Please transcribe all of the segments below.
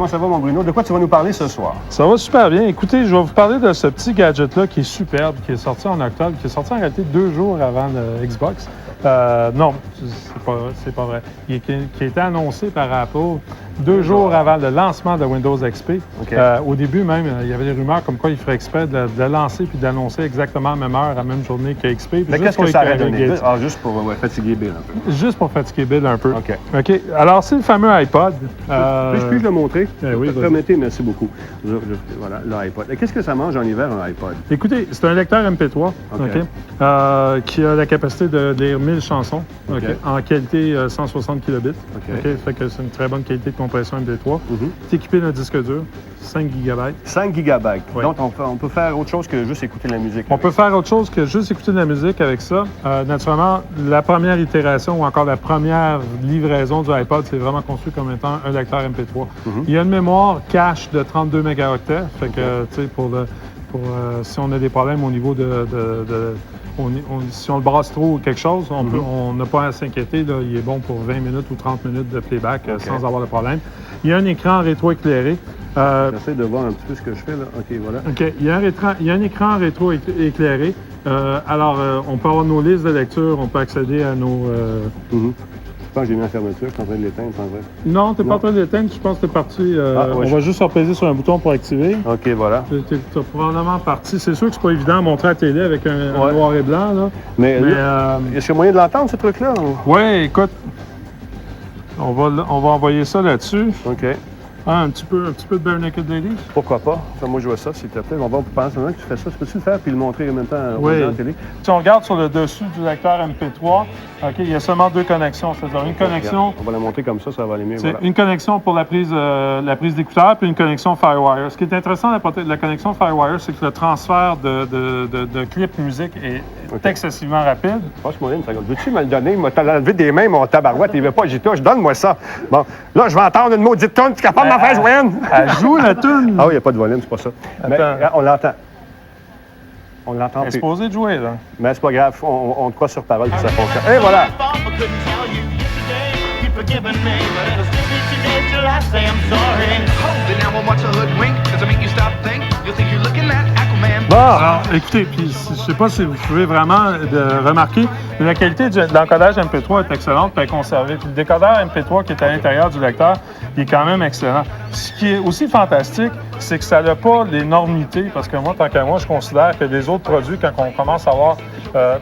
Comment ça va, mon Bruno? De quoi tu vas nous parler ce soir? Ça va super bien. Écoutez, je vais vous parler de ce petit gadget-là qui est superbe, qui est sorti en octobre, qui est sorti en réalité 2 jours avant le Xbox. Non, c'est pas vrai. Qui a été annoncé par Apple 2 jours avant le lancement de Windows XP. Okay. Au début même, il y avait des rumeurs comme quoi il ferait exprès de le lancer puis d'annoncer exactement à la même heure, à la même journée que XP. Mais qu'est-ce que ça aurait donné? Juste pour fatiguer Bill un peu. Juste pour fatiguer Bill un peu. OK. Alors, c'est le fameux iPod. Puis-je le montrer? Oui, permettez, merci beaucoup. Voilà, l'iPod. Qu'est-ce que ça mange en hiver, un iPod? Écoutez, c'est un lecteur MP3 qui a la capacité de lire 1000 chansons en qualité 160 kilobits. Fait que c'est une très bonne qualité de compression MP3. C'est équipé d'un disque dur, 5 GB. 5 GB. Oui. Donc, on peut faire autre chose que juste écouter de la musique. On peut faire autre chose que juste écouter de la musique avec ça. Naturellement, la première itération ou encore la première livraison du iPod, c'est vraiment conçu comme étant un lecteur MP3. Il y a une mémoire cache de 32 mégaoctets. Fait que, tu sais, si on a des problèmes au niveau si on le brasse trop ou quelque chose, on n'a pas à s'inquiéter. Il est bon pour 20 minutes ou 30 minutes de playback sans avoir de problème. Il y a un écran rétroéclairé. J'essaie de voir un petit peu ce que je fais, là. OK, voilà. OK. Il y a un écran rétroéclairé. On peut avoir nos listes de lecture, on peut accéder à nos... Je pense que j'ai mis la fermeture, je suis en train de l'éteindre, sans vrai. Non, tu n'es pas en train de l'éteindre, je pense que tu es parti... on va juste repaiser sur un bouton pour activer. OK, voilà. Tu es probablement parti. C'est sûr que c'est pas évident à montrer à la télé avec un noir et blanc, là. Mais est-ce qu'il y a moyen de l'entendre, ce truc-là? Oui, écoute, on va envoyer ça là-dessus. OK. Un petit peu de Bare Naked Ladies? Pourquoi pas? Moi, je vois ça, s'il te plaît. On va penser maintenant que tu fais ça. Peux-tu le faire puis le montrer en même temps à la télé? Si on regarde sur le dessus du lecteur MP3, il y a seulement 2 connexions. C'est-à-dire une connexion... On va la montrer comme ça va aller mieux. C'est une connexion pour la prise d'écouteur puis une connexion FireWire. Ce qui est intéressant de la connexion FireWire, c'est que le transfert de clips musique est excessivement rapide. Passe-moi une seconde. Veux-tu me le donner? Il m'a enlevé des mains, mon tabarouette. Il veut pas, j'y touche. Donne-moi ça. Bon, là, je vais entendre une maudite tonne. Tu es capable de m'en faire jouer une? Elle joue la tune. Ah oui, il n'y a pas de volume, c'est pas ça. Mais, on l'entend. On l'entend. Elle est supposée de jouer, là. Mais c'est pas grave, on te croit sur parole que ça fonctionne. Et voilà! Bon, alors, écoutez, puis je sais pas si vous pouvez vraiment remarquer, mais la qualité de l'encodage MP3 est excellente, puis conservée. Puis le décodeur MP3 qui est à l'intérieur du lecteur, il est quand même excellent. Ce qui est aussi fantastique, c'est que ça n'a pas l'énormité, parce que moi, tant qu'à moi, je considère que les autres produits, quand on commence à avoir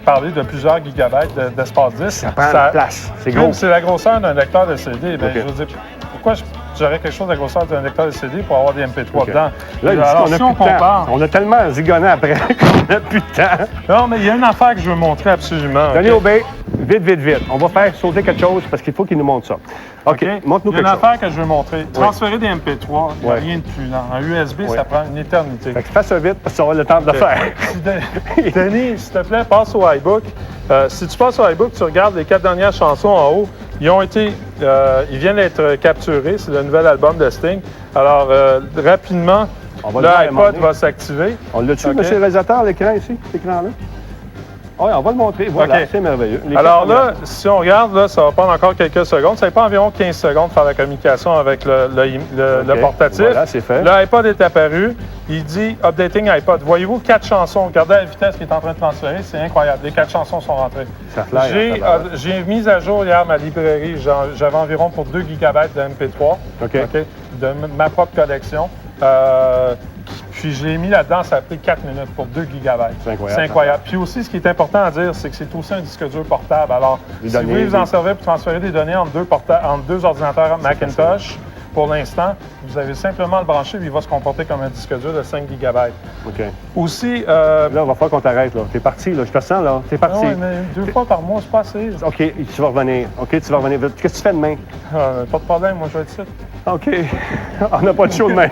parlé de plusieurs gigabytes d'espace disque, ça prend de place. C'est gros. C'est la grosseur d'un lecteur de CD. Bien, je veux dire, pourquoi j'aurais quelque chose de la grosseur d'un lecteur de CD pour avoir des MP3 dedans? Là, alors, si on compare... On a tellement zigonné après qu'on n'a plus de temps. Non, mais il y a une affaire que je veux montrer absolument. Donnez au B, vite. On va faire sauter quelque chose parce qu'il faut qu'il nous montre ça. OK, montre-nous quelque chose. Il y a une affaire que je veux montrer. Transférer des MP3, il n'y a rien de plus lent. En USB, ça prend une éternité. Fait que fais ça vite parce que ça va le temps de le faire. Denis, s'il te plaît, passe au iBook. Si tu passes au iBook, tu regardes les 4 dernières chansons en haut. Ils viennent d'être capturés. C'est le nouvel album de Sting. Alors, rapidement, l'iPod va s'activer. On l'a dessus, monsieur le réalisateur, l'écran ici, cet écran-là? Oui, on va le montrer. Voilà, c'est merveilleux. Alors là, si on regarde, là, ça va prendre encore quelques secondes. Ça prend environ 15 secondes de faire la communication avec le portatif. Voilà, c'est fait. L'iPod est apparu. Il dit « Updating iPod ». Voyez-vous, 4 chansons. Regardez la vitesse qu'il est en train de transférer. C'est incroyable. Les 4 chansons sont rentrées. Ça flaire. J'ai mis à jour hier ma librairie. J'avais environ pour 2 GB de MP3 de ma propre collection. Puis je l'ai mis là-dedans, ça a pris 4 minutes pour 2 GB. C'est incroyable. Puis aussi, ce qui est important à dire, c'est que c'est aussi un disque dur portable. Alors, si vous voulez vous en servir pour transférer des données entre deux ordinateurs Macintosh, pour l'instant, vous avez simplement à le brancher et il va se comporter comme un disque dur de 5 GB. OK. Aussi... Là, il va falloir qu'on t'arrête, là. T'es parti, là. Je te sens, là. T'es parti. Oui, mais 2 fois par mois, c'est pas assez. OK, tu vas revenir. Qu'est-ce que tu fais demain? Pas de problème, moi, je vais être ici. OK. On n'a pas de show demain.